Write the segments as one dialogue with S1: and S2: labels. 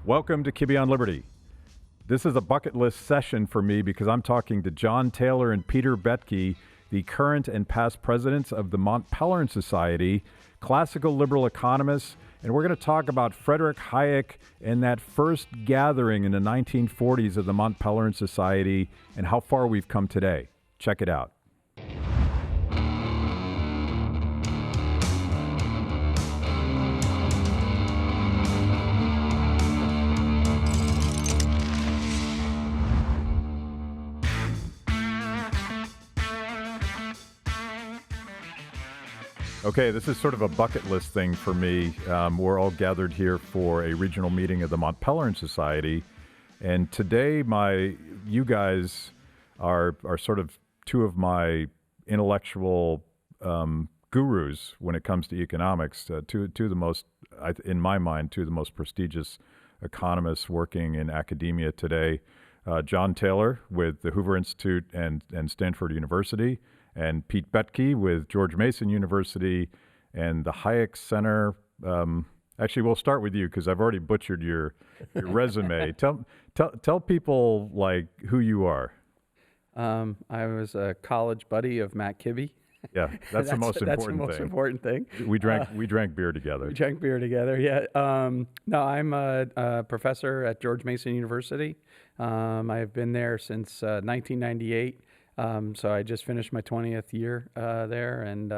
S1: Welcome to Kibbe on Liberty. This is a bucket list session for me because I'm talking to John Taylor and Peter Boettke, the current and past presidents of the Mont Pelerin Society, classical liberal economists, and we're going to talk about Friedrich Hayek and that first gathering in the 1940s of the Mont Pelerin Society and how far we've come today. Check it out. Okay, this is sort of a bucket list thing for me. We're all gathered here for a regional meeting of the Mont Pelerin Society, and today you guys are sort of two of my intellectual gurus when it comes to economics. Two of the most, in my mind, two of the most prestigious economists working in academia today. John Taylor with the Hoover Institute and Stanford University, and Pete Boettke with George Mason University and the Hayek Center. Actually, we'll start with you because I've already butchered your resume. Tell people like who you are.
S2: I was a college buddy of Matt Kibbe.
S1: Yeah, that's the most important thing.
S2: That's the most important thing.
S1: We drank beer together.
S2: We drank beer together. Yeah. No, I'm a professor at George Mason University. I've been there since 1998. So I just finished my 20th year there and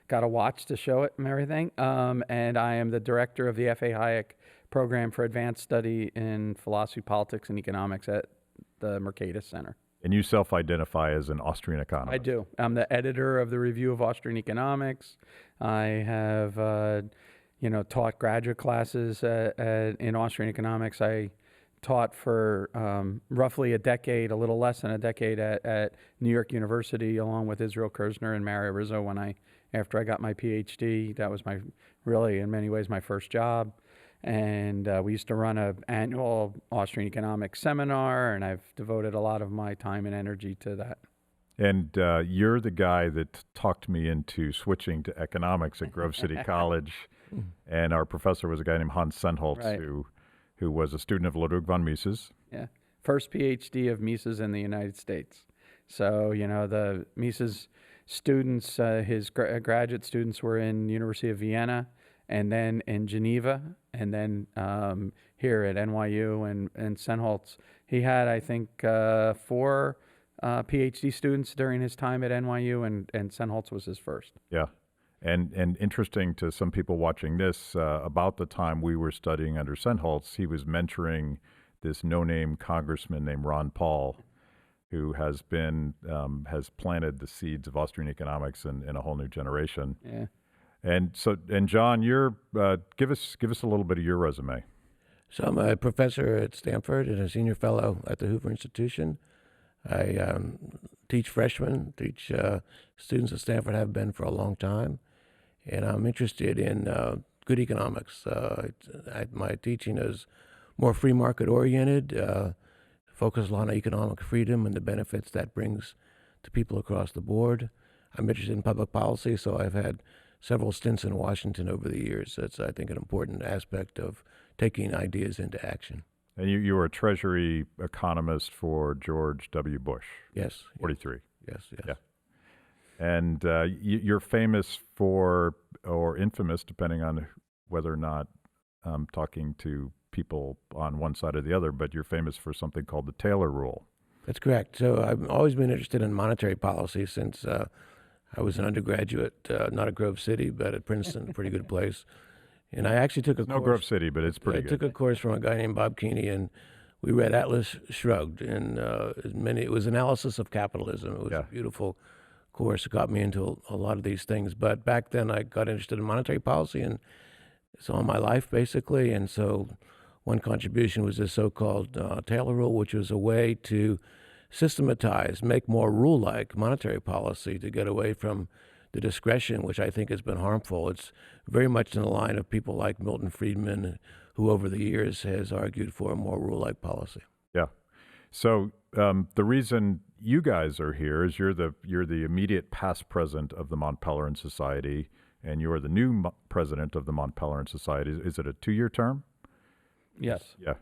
S2: got a watch to show it and everything. And I am the director of the F.A. Hayek Program for Advanced Study in Philosophy, Politics, and Economics at the Mercatus Center.
S1: And you self-identify as an Austrian economist.
S2: I do. I'm the editor of the Review of Austrian Economics. I have, taught graduate classes in Austrian economics. I taught for roughly a decade, a little less than a decade at New York University, along with Israel Kirzner and Mario Rizzo. After I got my PhD, that was really in many ways my first job. And we used to run an annual Austrian economics seminar, and I've devoted a lot of my time and energy to that.
S1: And you're the guy that talked me into switching to economics at Grove City College. And our professor was a guy named Hans Sennholz,
S2: Right.
S1: who was a student of Ludwig von Mises.
S2: Yeah, first PhD of Mises in the United States. So, the Mises students, his graduate students were in University of Vienna and then in Geneva and then here at NYU and Sennholz. He had, I think, 4 PhD students during his time at NYU and Sennholz was his first.
S1: Yeah. And interesting to some people watching this, about the time we were studying under Sennholz, he was mentoring this no-name congressman named Ron Paul, who has planted the seeds of Austrian economics in a whole new generation.
S2: Yeah.
S1: And John, give us a little bit of your resume.
S3: So I'm a professor at Stanford and a senior fellow at the Hoover Institution. I teach freshmen, students at Stanford, have been for a long time. And I'm interested in good economics. My teaching is more free market oriented, focused a lot on economic freedom and the benefits that brings to people across the board. I'm interested in public policy, so I've had several stints in Washington over the years. That's, I think, an important aspect of taking ideas into action.
S1: And you were a Treasury economist for George W. Bush.
S3: Yes.
S1: 43.
S3: Yes.
S1: Yeah. And you're famous for, or infamous, depending on whether or not I'm talking to people on one side or the other, but you're famous for something called the Taylor Rule.
S3: That's correct. So I've always been interested in monetary policy since I was an undergraduate, not at Grove City, but at Princeton, a pretty good place. And I actually took a course.
S1: No Grove City, but it's pretty
S3: I
S1: good.
S3: took a course from a guy named Bob Keeney, and we read Atlas Shrugged, and it was analysis of capitalism. It was a beautiful course. It got me into a lot of these things. But back then I got interested in monetary policy, and it's all my life, basically. And so one contribution was this so-called Taylor Rule, which was a way to systematize, make more rule-like monetary policy to get away from the discretion, which I think has been harmful. It's very much in the line of people like Milton Friedman, who over the years has argued for a more rule-like policy.
S1: Yeah. So the reason you guys are here is you're the immediate past president of the Mont Pelerin Society, and you are the new president of the Mont Pelerin Society. Is it a 2-year term?
S2: Yes.
S1: Yeah.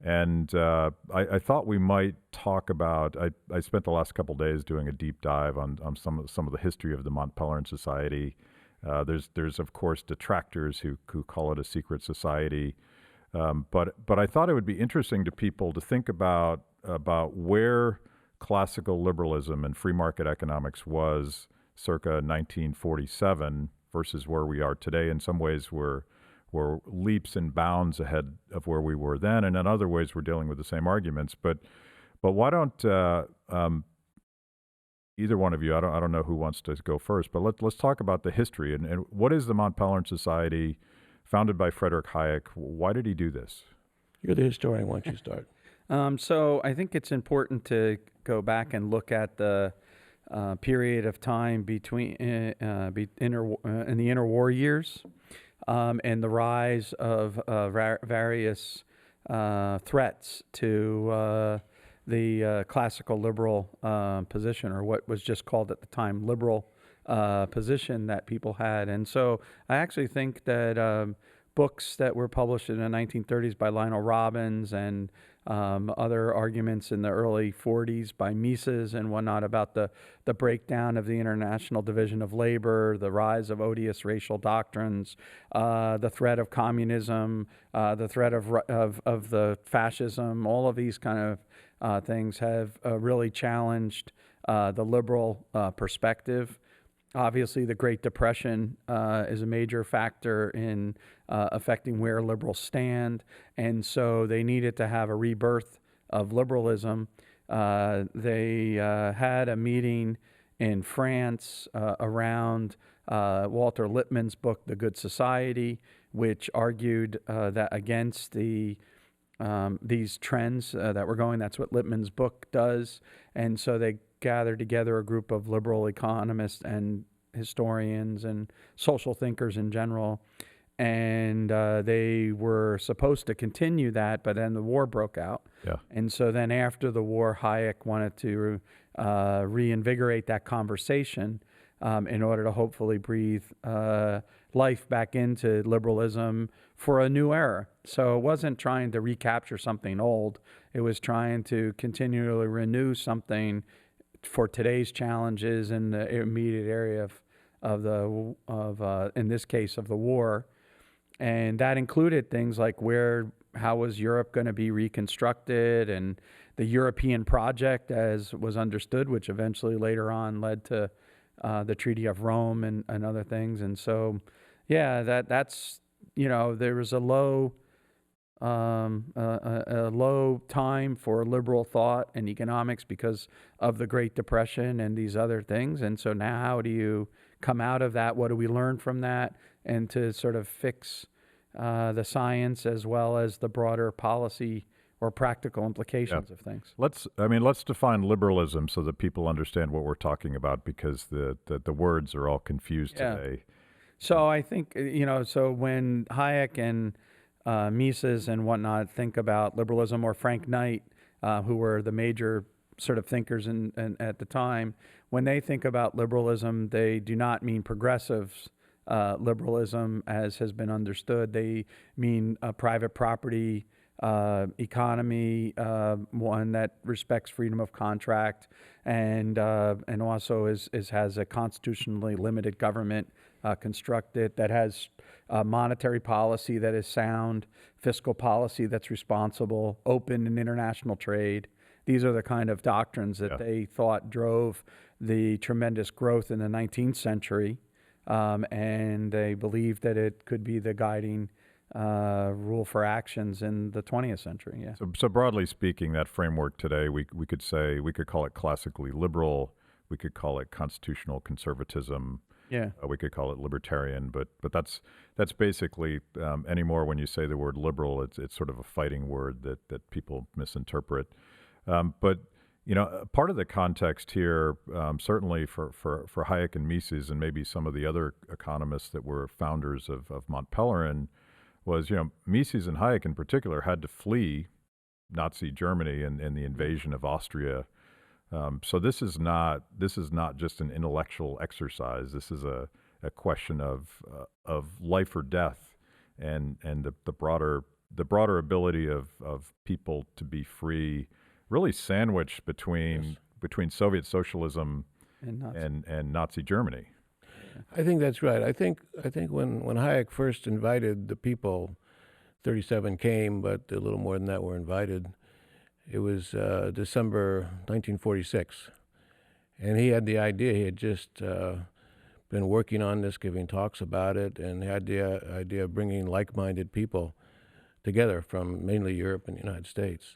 S1: And I thought we might talk about. I spent the last couple days doing a deep dive on some of the history of the Mont Pelerin Society. There's of course detractors who call it a secret society, but I thought it would be interesting to people to think about where classical liberalism and free market economics was circa 1947 versus where we are today. In some ways, we're leaps and bounds ahead of where we were then, and in other ways, we're dealing with the same arguments. But why don't either one of you? I don't know who wants to go first, but let's talk about the history and what is the Mont Pelerin Society, founded by Friedrich Hayek. Why did he do this?
S3: You're the historian. Why don't you start?
S2: So I think it's important to go back and look at the period of time between in the interwar years. And the rise of various threats to the classical liberal position, or what was just called at the time liberal position that people had. And so I actually think that books that were published in the 1930s by Lionel Robbins and other arguments in the early 40s by Mises and whatnot about the breakdown of the international division of labor, the rise of odious racial doctrines, the threat of communism, the threat of the fascism, all of these kind of things have really challenged the liberal perspective. Obviously, the Great Depression is a major factor in affecting where liberals stand, and so they needed to have a rebirth of liberalism. They had a meeting in France around Walter Lippmann's book, The Good Society, which argued that against these trends that were going. That's what Lippmann's book does, and so they gathered together a group of liberal economists and historians and social thinkers in general, and they were supposed to continue that, but then the war broke out.
S1: Yeah.
S2: And so then after the war, Hayek wanted to reinvigorate that conversation in order to hopefully breathe life back into liberalism for a new era. So it wasn't trying to recapture something old. It was trying to continually renew something for today's challenges in the immediate area of in this case of the war, and that included things like how was Europe going to be reconstructed, and the European project as was understood, which eventually later on led to the Treaty of Rome and other things. And so, yeah, that's there was a low time for liberal thought and economics because of the Great Depression and these other things. And so now how do you come out of that? What do we learn from that? And to sort of fix the science as well as the broader policy or practical implications of things.
S1: Let's define liberalism so that people understand what we're talking about, because the words are all confused today.
S2: So I think, so when Hayek and Mises and whatnot think about liberalism, or Frank Knight, who were the major sort of thinkers at the time, when they think about liberalism, they do not mean progressive liberalism as has been understood. They mean a private property economy, one that respects freedom of contract, and also has a constitutionally limited government constructed, that has monetary policy that is sound, fiscal policy that's responsible, open in international trade. These are the kind of doctrines that they thought drove the tremendous growth in the 19th century, and they believed that it could be the guiding rule for actions in the 20th century. Yeah.
S1: So broadly speaking, that framework today, we could call it classically liberal. We could call it constitutional conservatism.
S2: Yeah.
S1: We could call it libertarian, but that's basically anymore when you say the word liberal, it's sort of a fighting word that people misinterpret. But part of the context here, certainly for Hayek and Mises and maybe some of the other economists that were founders of Mont Pelerin, was Mises and Hayek in particular had to flee Nazi Germany and the invasion of Austria. So this is not just an intellectual exercise. This is a question of life or death, and the broader the broader ability of people to be free, really sandwiched between Soviet socialism and Nazi Germany.
S3: I think that's right. I think when Hayek first invited the people, 37 came, but a little more than that were invited. It was December 1946, and he had the idea. He had just been working on this, giving talks about it, and had the idea of bringing like-minded people together from mainly Europe and the United States.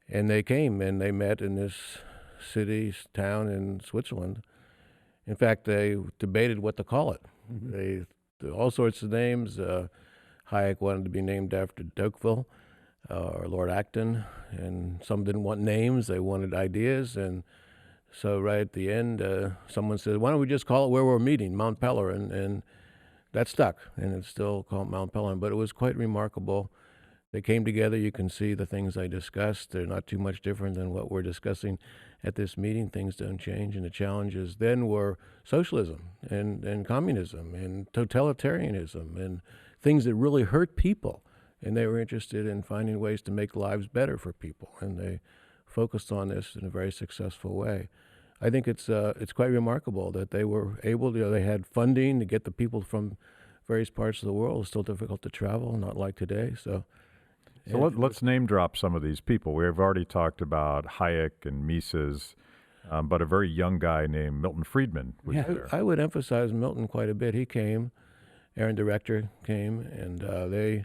S3: And they came and they met in this town in Switzerland. In fact, they debated what to call it. They all sorts of names. Hayek wanted to be named after Tocqueville or Lord Acton, and some didn't want names. They wanted ideas. And so right at the end, someone said, why don't we just call it where we're meeting, Mont Pelerin? And that stuck, and it's still called Mont Pelerin. But it was quite remarkable. They came together. You can see the things I discussed. They're not too much different than what we're discussing at this meeting. Things don't change. And the challenges then were socialism and communism and totalitarianism and things that really hurt people. And they were interested in finding ways to make lives better for people. And they focused on this in a very successful way. I think it's quite remarkable that they were able to, they had funding to get the people from various parts of the world. It's still difficult to travel, not like today. So
S1: let's name drop some of these people. We've already talked about Hayek and Mises, but a very young guy named Milton Friedman was there.
S3: I would emphasize Milton quite a bit. He came, Aaron Director came, and a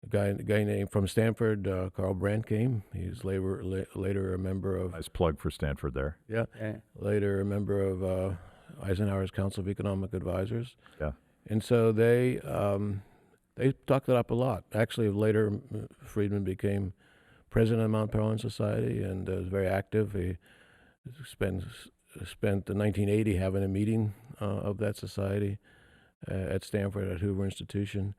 S3: guy named from Stanford, Carl Brandt came. He's later a member of...
S1: Nice plug for Stanford there.
S3: Yeah. Later a member of Eisenhower's Council of Economic Advisors.
S1: Yeah.
S3: And so they talked it up a lot. Actually, later, Friedman became president of Mont Pelerin Society and was very active. He spent the 1980 having a meeting of that society at Stanford at Hoover Institution.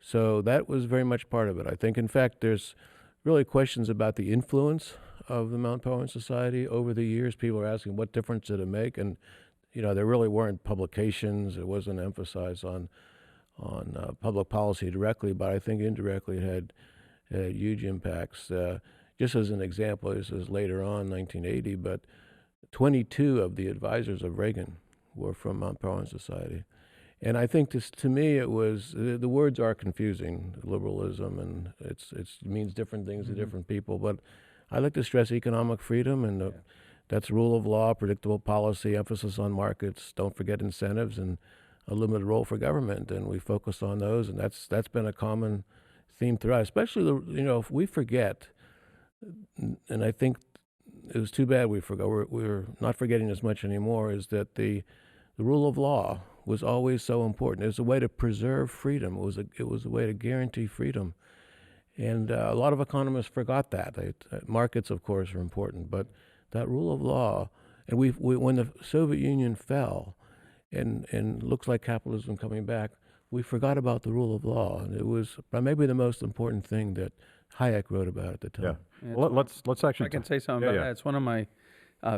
S3: So that was very much part of it. I think, in fact, there's really questions about the influence of the Mont Pelerin Society over the years. People are asking what difference did it make, and there really weren't publications. It wasn't emphasized on public policy directly, but I think indirectly it had huge impacts. Just as an example, this is later on, 1980, but 22 of the advisors of Reagan were from Mont Pelerin Society. And I think this, to me, it was, the words are confusing, liberalism, and it means different things to different people, but I like to stress economic freedom, and that's rule of law, predictable policy, emphasis on markets, don't forget incentives, and a limited role for government, and we focus on those, and that's been a common theme throughout. Especially if we forget, and I think it was too bad we forgot. We're not forgetting as much anymore. Is that the rule of law was always so important. It was a way to preserve freedom. It was a way to guarantee freedom, and a lot of economists forgot that. Markets, of course, are important, but that rule of law, and when the Soviet Union fell. And looks like capitalism coming back, we forgot about the rule of law, and it was maybe the most important thing that Hayek wrote about at the time.
S1: Yeah. Well, let's actually.
S2: I can say something about that. It's one of my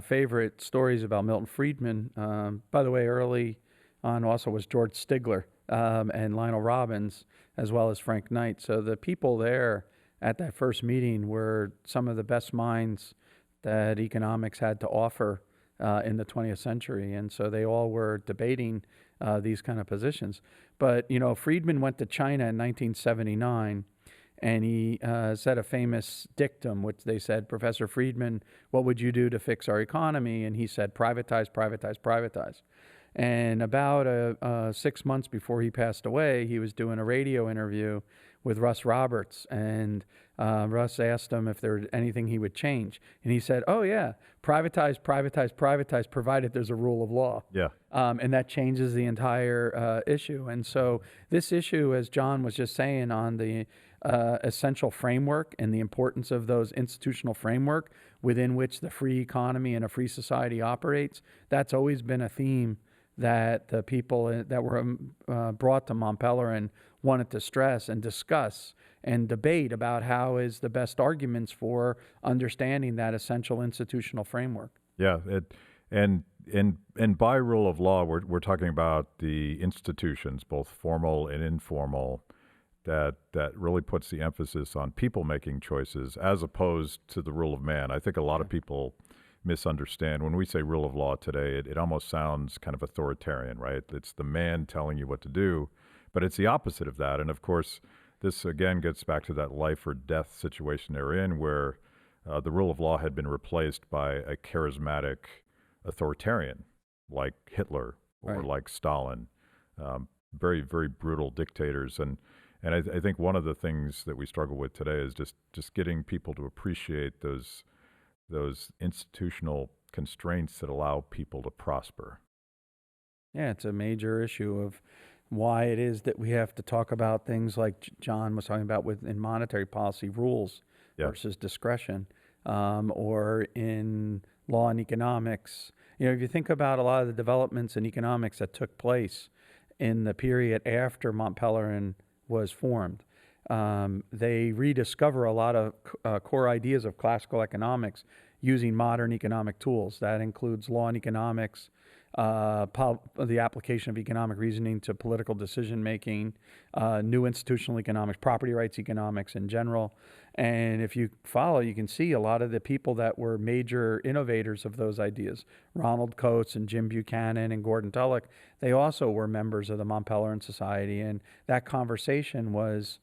S2: favorite stories about Milton Friedman. By the way, early on also was George Stigler and Lionel Robbins, as well as Frank Knight. So the people there at that first meeting were some of the best minds that economics had to offer in the 20th century, and so they all were debating these kind of positions. But Friedman went to China in 1979, and he said a famous dictum, which they said, Professor Friedman, what would you do to fix our economy? And he said, privatize, privatize, privatize. And about 6 months before he passed away, he was doing a radio interview with Russ Roberts, and Russ asked him if there was anything he would change. And he said, oh yeah, privatize, privatize, privatize, provided there's a rule of law.
S1: Yeah.
S2: And that changes the entire issue. And so this issue, as John was just saying, on the essential framework and the importance of those institutional framework within which the free economy and a free society operates, that's always been a theme that the people that were brought to Mont Pelerin wanted to stress and discuss and debate about how is the best arguments for understanding that essential institutional framework.
S1: Yeah, and by rule of law, we're talking about the institutions, both formal and informal, that really puts the emphasis on people making choices as opposed to the rule of man. I think a lot of people misunderstand when we say rule of law today. It almost sounds kind of authoritarian, right? It's the man telling you what to do, but it's the opposite of that. And of course, this again gets back to that life or death situation they're in, where the rule of law had been replaced by a charismatic authoritarian like Hitler or like Stalin, very, very brutal dictators. And I think one of the things that we struggle with today is just getting people to appreciate those institutional constraints that allow people to prosper.
S2: Yeah, it's a major issue of why it is that we have to talk about things like John was talking about in monetary policy, rules versus discretion, or in law and economics. If you think about a lot of the developments in economics that took place in the period after Mont Pelerin was formed, they rediscover a lot of core ideas of classical economics using modern economic tools. That includes law and economics, the application of economic reasoning to political decision-making, new institutional economics, property rights economics in general. And if you follow, you can see a lot of the people that were major innovators of those ideas, Ronald Coates and Jim Buchanan and Gordon Tullock, they also were members of the Mont Pelerin Society. And that conversation was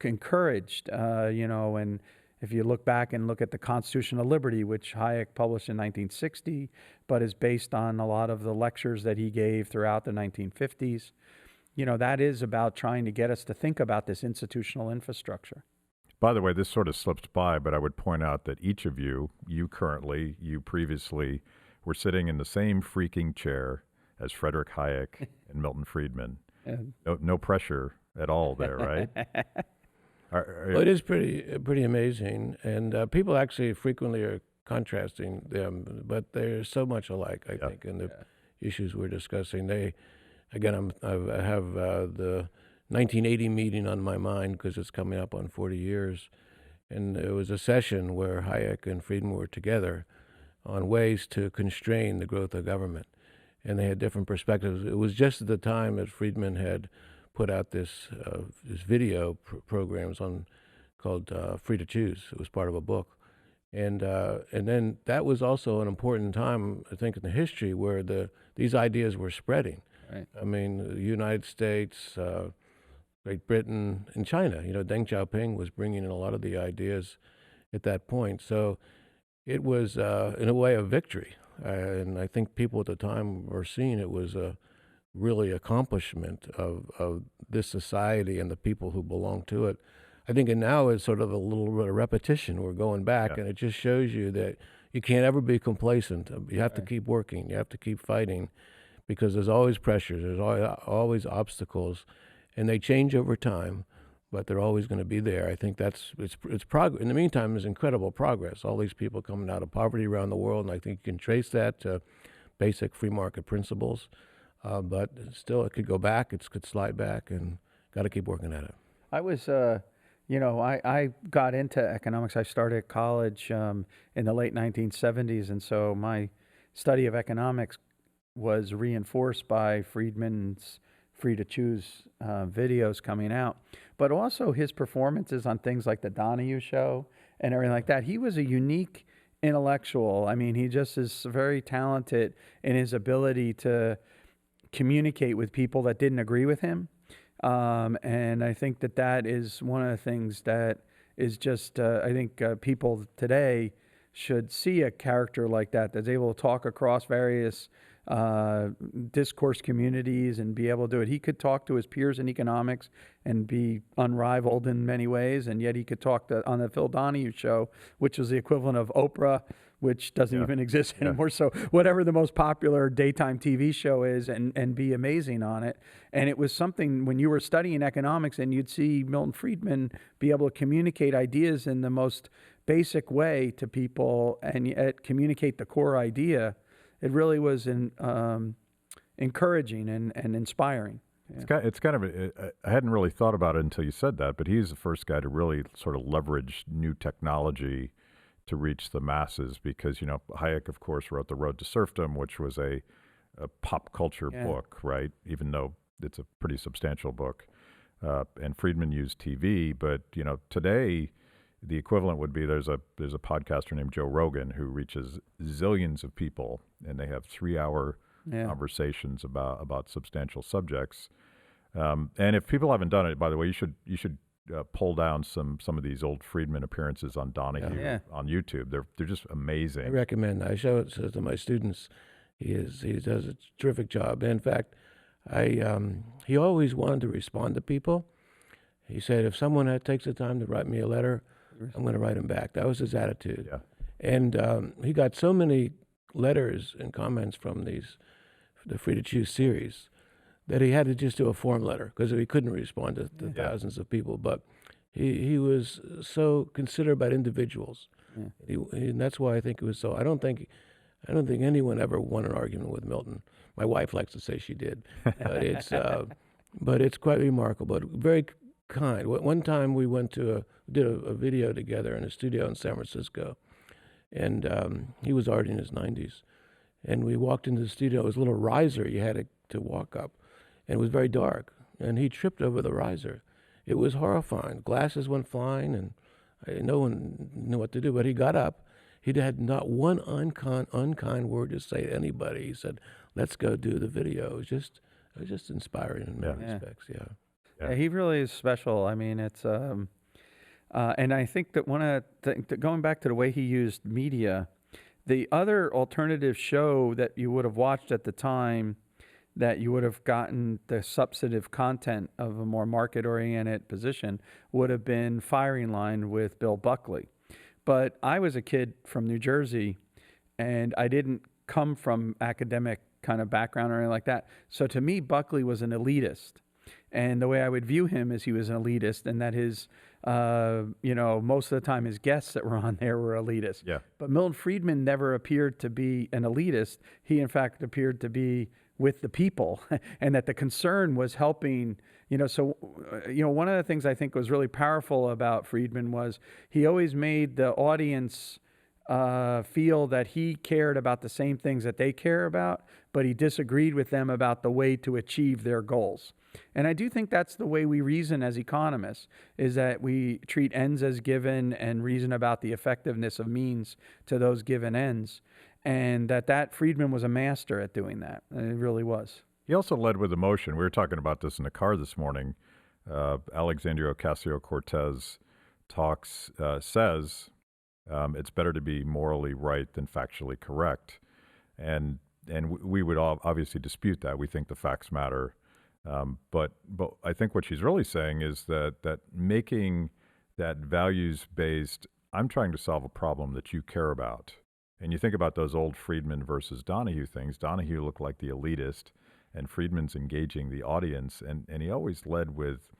S2: encouraged, and if you look back and look at the Constitution of Liberty, which Hayek published in 1960, but is based on a lot of the lectures that he gave throughout the 1950s, that is about trying to get us to think about this institutional infrastructure.
S1: By the way, this sort of slips by, but I would point out that each of you previously, were sitting in the same freaking chair as Friedrich Hayek and Milton Friedman. No pressure at all there, right?
S3: Well, it is pretty amazing, and people actually frequently are contrasting them, but they're so much alike, I think, in the issues we're discussing. I have the 1980 meeting on my mind because it's coming up on 40 years, and it was a session where Hayek and Friedman were together on ways to constrain the growth of government, and they had different perspectives. It was just at the time that Friedman had put out this video programs called Free to Choose. It was part of a book. And then that was also an important time, I think, in the history where these ideas were spreading.
S2: Right.
S3: I mean, the United States, Great Britain, and China. Deng Xiaoping was bringing in a lot of the ideas at that point. So it was, in a way, a victory. And I think people at the time were seeing it was a really accomplishment of this society and the people who belong to it. I think now it's sort of a little bit of repetition. We're going back, and it just shows you that you can't ever be complacent. You have to keep working. You have to keep fighting, because there's always pressures. There's always obstacles, and they change over time, but they're always going to be there. I think it's progress. In the meantime, there's incredible progress. All these people coming out of poverty around the world, and I think you can trace that to basic free market principles. But still, it could go back. It could slide back, and got to keep working at it.
S2: I was, I got into economics. I started at college in the late 1970s, and so my study of economics was reinforced by Friedman's Free to Choose videos coming out, but also his performances on things like the Donahue Show and everything like that. He was a unique intellectual. I mean, he just is very talented in his ability to communicate with people that didn't agree with him. And I think that is one of the things that is just, I think people today should see a character like that's able to talk across various discourse communities and be able to do it. He could talk to his peers in economics and be unrivaled in many ways, and yet he could talk on the Phil Donahue Show, which was the equivalent of Oprah, which doesn't even exist anymore. So whatever the most popular daytime TV show is, and be amazing on it. And it was something when you were studying economics and you'd see Milton Friedman be able to communicate ideas in the most basic way to people and yet communicate the core idea. It really was encouraging and inspiring. Yeah.
S1: It's kind of, I hadn't really thought about it until you said that, but he's the first guy to really sort of leverage new technology to reach the masses, because, Hayek, of course, wrote The Road to Serfdom, which was a pop culture book, right? Even though it's a pretty substantial book. and Friedman used TV. But today, the equivalent would be there's a podcaster named Joe Rogan who reaches zillions of people, and they have 3-hour conversations about substantial subjects. And if people haven't done it, by the way, you should pull down some of these old Friedman appearances on Donahue on YouTube. They're just amazing.
S3: I recommend. I show it to my students. He does a terrific job. In fact, he always wanted to respond to people. He said, if someone takes the time to write me a letter, I'm going to write him back. That was his attitude.
S1: Yeah.
S3: And he got so many letters and comments from the Free to Choose series that he had to just do a form letter because he couldn't respond to thousands of people. But he was so considerate about individuals. Yeah. And that's why I think it was so. I don't think anyone ever won an argument with Milton. My wife likes to say she did, but it's quite remarkable. Very kind. One time we did a video together in a studio in San Francisco, and he was already in his 90s. And we walked into the studio. It was a little riser you had to walk up, and it was very dark. And he tripped over the riser. It was horrifying. Glasses went flying, and no one knew what to do. But he got up. He had not one unkind word to say to anybody. He said, "Let's go do the video." It was just inspiring in many respects.
S2: Yeah, he really is special. I mean, it's and I think that going back to the way he used media, the other alternative show that you would have watched at the time that you would have gotten the substantive content of a more market-oriented position would have been Firing Line with Bill Buckley. But I was a kid from New Jersey, and I didn't come from academic kind of background or anything like that. So to me, Buckley was an elitist. And the way I would view him is he was an elitist, and that his, most of the time his guests that were on there were elitist.
S1: Yeah.
S2: But Milton Friedman never appeared to be an elitist. He, in fact, appeared to be with the people, and that the concern was helping. One of the things I think was really powerful about Friedman was he always made the audience feel that he cared about the same things that they care about, but he disagreed with them about the way to achieve their goals. And I do think that's the way we reason as economists, is that we treat ends as given and reason about the effectiveness of means to those given ends. And that Friedman was a master at doing that. And it really was.
S1: He also led with emotion. We were talking about this in the car this morning. Alexandria Ocasio-Cortez says it's better to be morally right than factually correct. And we would obviously dispute that. We think the facts matter. But I think what she's really saying is that making that values-based, I'm trying to solve a problem that you care about. And you think about those old Friedman versus Donahue things. Donahue looked like the elitist, and Friedman's engaging the audience. And he always led with,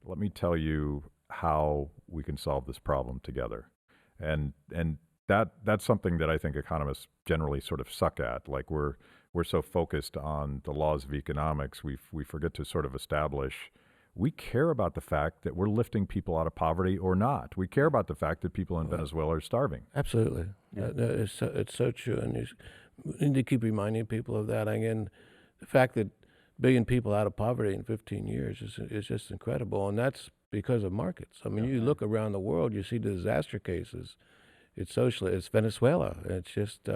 S1: let me tell you how we can solve this problem together. And that's something that I think economists generally sort of suck at. Like we're so focused on the laws of economics, we forget to sort of establish we care about the fact that we're lifting people out of poverty or not. We care about the fact that people in Venezuela are starving.
S3: Absolutely. Yeah. It's so true. And you need to keep reminding people of that. Again, the fact that 1 billion people out of poverty in 15 years is just incredible. And that's because of markets. I mean, you look around the world, you see the disaster cases. It's Venezuela. It's just,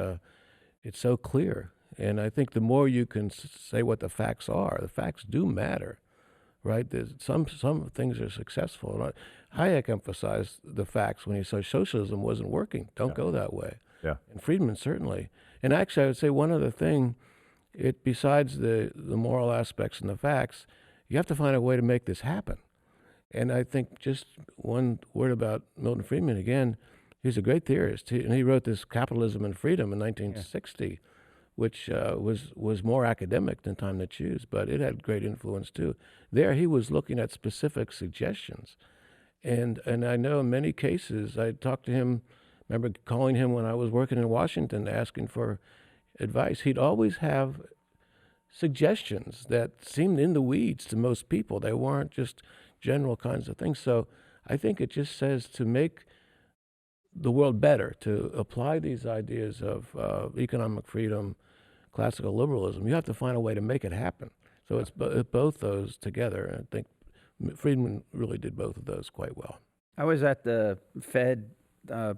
S3: it's so clear. And I think the more you can say what the facts are, the facts do matter. Right? Some things are successful. Hayek emphasized the facts when he said socialism wasn't working. Don't go that way.
S1: Yeah.
S3: And Friedman certainly. And actually, I would say one other thing, besides the moral aspects and the facts, you have to find a way to make this happen. And I think just one word about Milton Friedman again, he's a great theorist. And he wrote this Capitalism and Freedom in 1960. Which was more academic than Time to Choose, but it had great influence too. There he was looking at specific suggestions. And I know in many cases, I talked to him, remember calling him when I was working in Washington, asking for advice. He'd always have suggestions that seemed in the weeds to most people. They weren't just general kinds of things. So I think it just says to make the world better, to apply these ideas of economic freedom, classical liberalism, you have to find a way to make it happen. So it's both those together. I think Friedman really did both of those quite well.
S2: I was at the Fed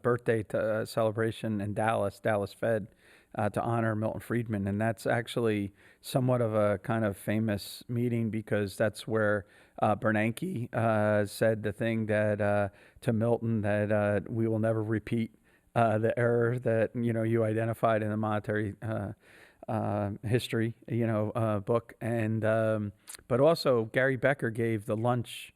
S2: birthday celebration in Dallas Fed, to honor Milton Friedman, and that's actually somewhat of a kind of famous meeting because that's where Bernanke said the thing that to Milton that we will never repeat the error that you identified in the monetary history book, and but also Gary Becker gave the lunch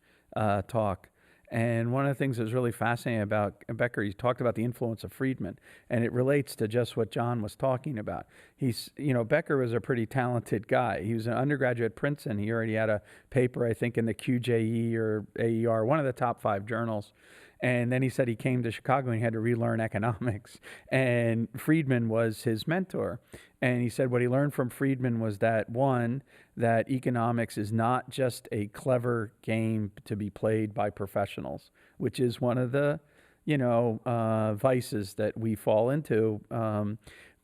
S2: talk. And one of the things that was really fascinating about Becker, he talked about the influence of Friedman, and it relates to just what John was talking about. Becker was a pretty talented guy. He was an undergraduate at Princeton. He already had a paper, I think, in the QJE or AER, one of the top 5 journals. And then he said he came to Chicago and he had to relearn economics. And Friedman was his mentor. And he said what he learned from Friedman was that, one, that economics is not just a clever game to be played by professionals, which is one of the, vices that we fall into.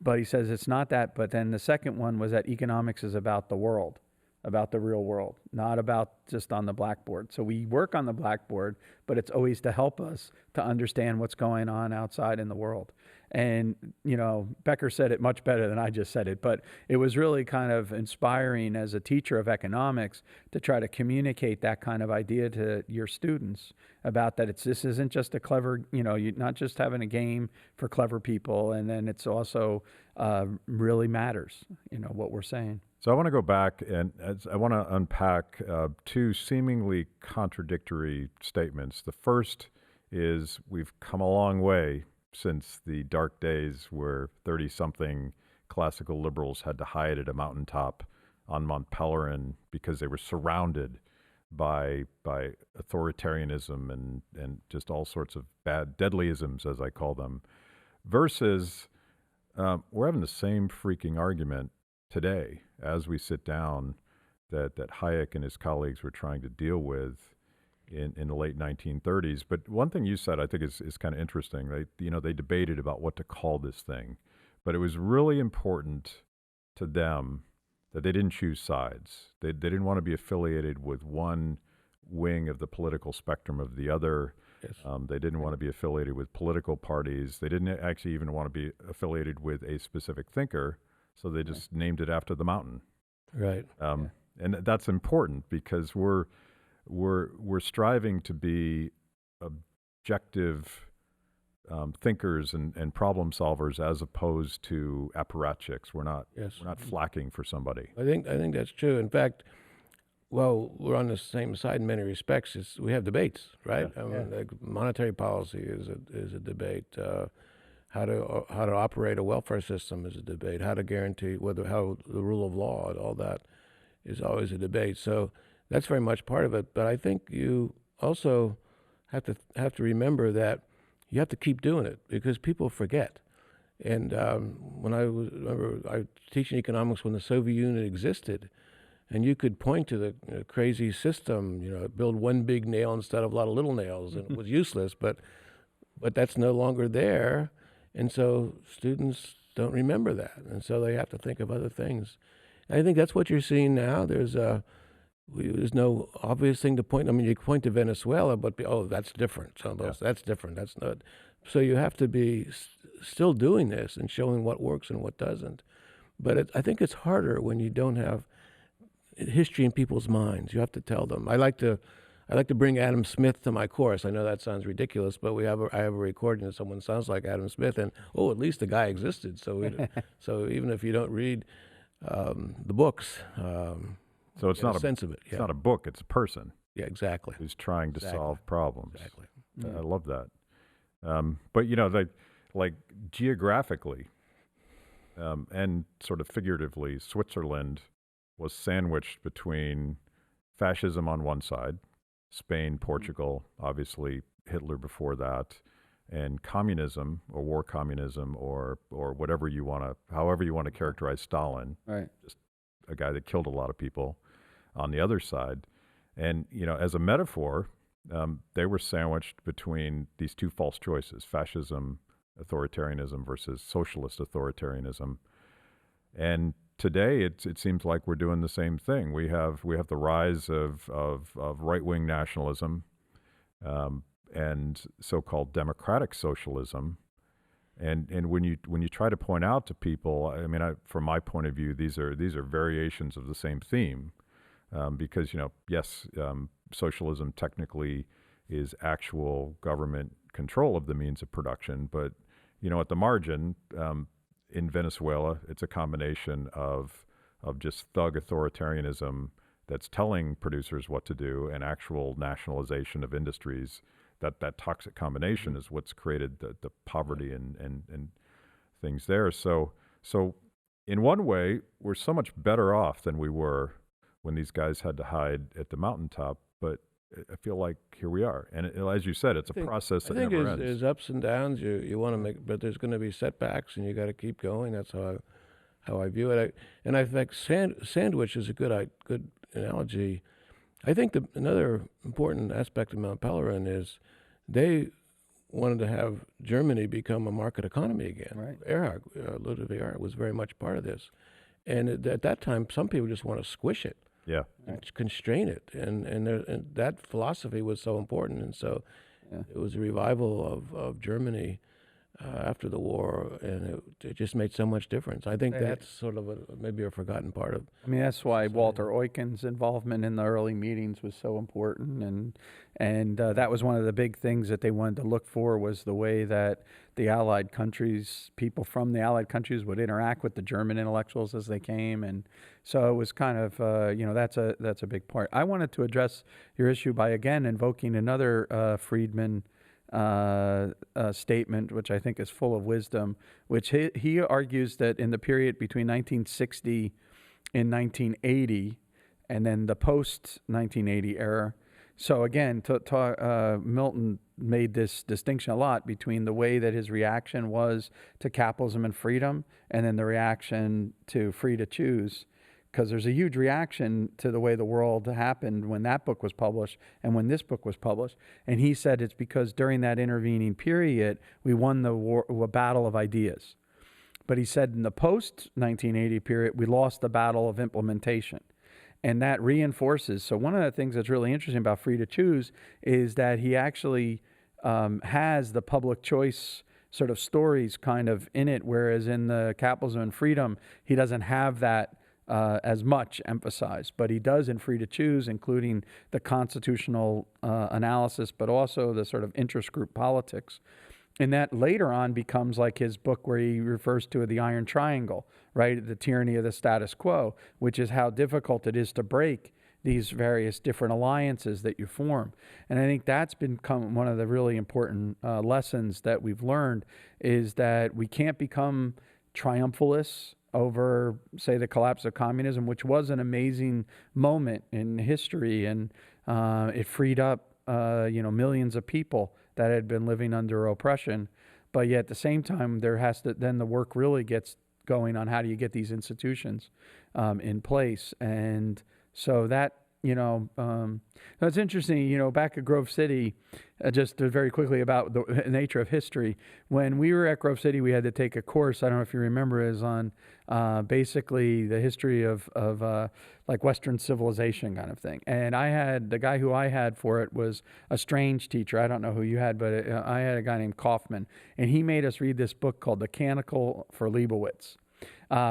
S2: But he says it's not that. But then the second one was that economics is about the world, about the real world, not about just on the blackboard. So we work on the blackboard, but it's always to help us to understand what's going on outside in the world. And, Becker said it much better than I just said it, but it was really kind of inspiring as a teacher of economics to try to communicate that kind of idea to your students about that this isn't just a clever, you're not just having a game for clever people, and then it's also really matters, what we're saying.
S1: So I want to go back and I want to unpack 2 seemingly contradictory statements. The first is we've come a long way since the dark days where 30-something classical liberals had to hide at a mountaintop on Mont Pelerin because they were surrounded by authoritarianism and just all sorts of bad deadlyisms, as I call them, versus we're having the same freaking argument today as we sit down that Hayek and his colleagues were trying to deal with in the late 1930s. But one thing you said I think is kind of interesting. They debated about what to call this thing, but it was really important to them that they didn't choose sides. They didn't want to be affiliated with one wing of the political spectrum of the other.
S3: Yes.
S1: They didn't want to be affiliated with political parties. They didn't actually even want to be affiliated with a specific thinker, so they just named it after the mountain.
S3: Right.
S1: And that's important because we're striving to be objective thinkers and problem solvers as opposed to apparatchiks. We're not flacking for somebody.
S3: I think that's true. In fact, well, we're on the same side in many respects. We have debates, right?
S1: Yeah.
S3: Like monetary policy is a debate. How to operate a welfare system is a debate. How to guarantee how the rule of law and all that is always a debate. So that's very much part of it. But I think you also have to remember that you have to keep doing it because people forget. And when I was teaching economics when the Soviet Union existed, and you could point to the crazy system, build one big nail instead of a lot of little nails, and it was useless. But that's no longer there, and so students don't remember that, and so they have to think of other things. And I think that's what you're seeing now. There's no obvious thing to point. I mean, you point to Venezuela, but that's different. So that's different. That's not. So you have to be still doing this and showing what works and what doesn't. But I think it's harder when you don't have history in people's minds. You have to tell them. I like to bring Adam Smith to my course. I know that sounds ridiculous, but I have a recording that someone sounds like Adam Smith, and at least the guy existed. So so even if you don't read the books,
S1: so it's not a sense of it. It's not a book; it's a person.
S3: Yeah, exactly.
S1: Who's trying to solve problems.
S3: Exactly.
S1: I love that. But like geographically, and sort of figuratively, Switzerland was sandwiched between fascism on one side, Spain, Portugal, obviously Hitler before that, and communism or war communism or however you want to characterize Stalin,
S2: right?
S1: Just a guy that killed a lot of people on the other side. And, as a metaphor, they were sandwiched between these two false choices, fascism, authoritarianism versus socialist authoritarianism. And today it seems like we're doing the same thing. We have the rise of right-wing nationalism, and so-called democratic socialism. And when you try to point out to people, I mean, from my point of view, these are variations of the same theme, because yes, socialism technically is actual government control of the means of production, but at the margin, in Venezuela, it's a combination of just thug authoritarianism that's telling producers what to do and actual nationalization of industries. That toxic combination is what's created the poverty and things there. So in one way, we're so much better off than we were when these guys had to hide at the mountaintop. But I feel like here we are. And as you said, it's a process that never ends.
S3: There's ups and downs. You want to make, but there's going to be setbacks, and you got to keep going. That's how I view it. And I think sandwich is a good analogy. I think another important aspect of Mont Pelerin is they wanted to have Germany become a market economy again.
S2: Right.
S3: Ludwig Erhard was very much part of this. And at that time, some people just want to squish it.
S1: Yeah.
S3: And constrain it. And that philosophy was so important. And so it was a revival of Germany after the war, and it just made so much difference. I think that's sort of maybe a forgotten part of.
S2: I mean, that's why Walter Euchen's involvement in the early meetings was so important, and that was one of the big things that they wanted to look for, was the way that the Allied countries, people from the Allied countries, would interact with the German intellectuals as they came, and so it was kind of that's a big part. I wanted to address your issue by again invoking another Friedman statement, which I think is full of wisdom, which he argues that in the period between 1960 and 1980, and then the post-1980 era. So again, Milton made this distinction a lot between the way that his reaction was to capitalism and freedom, and then the reaction to free to choose. Because there's a huge reaction to the way the world happened when that book was published and when this book was published. And he said it's because during that intervening period, we won the battle of ideas. But he said in the post-1980 period, we lost the battle of implementation. And that reinforces. So one of the things that's really interesting about Free to Choose is that he actually has the public choice sort of stories kind of in it, whereas in the Capitalism and Freedom, he doesn't have that as much emphasized, but he does in Free to Choose, including the constitutional analysis, but also the sort of interest group politics. And that later on becomes like his book where he refers to the iron triangle, right? The tyranny of the status quo, which is how difficult it is to break these various different alliances that you form. And I think that's become one of the really important lessons that we've learned, is that we can't become triumphalists over, say, the collapse of communism, which was an amazing moment in history, and it freed up millions of people that had been living under oppression. But yet at the same time, then the work really gets going on how do you get these institutions in place. And so that, it's interesting, back at Grove City, just very quickly about the nature of history. When we were at Grove City, we had to take a course, I don't know if you remember, is on basically the history of like Western civilization kind of thing. And the guy who I had for it was a strange teacher. I don't know who you had, but I had a guy named Kaufman. And he made us read this book called The Canticle for Leibowitz.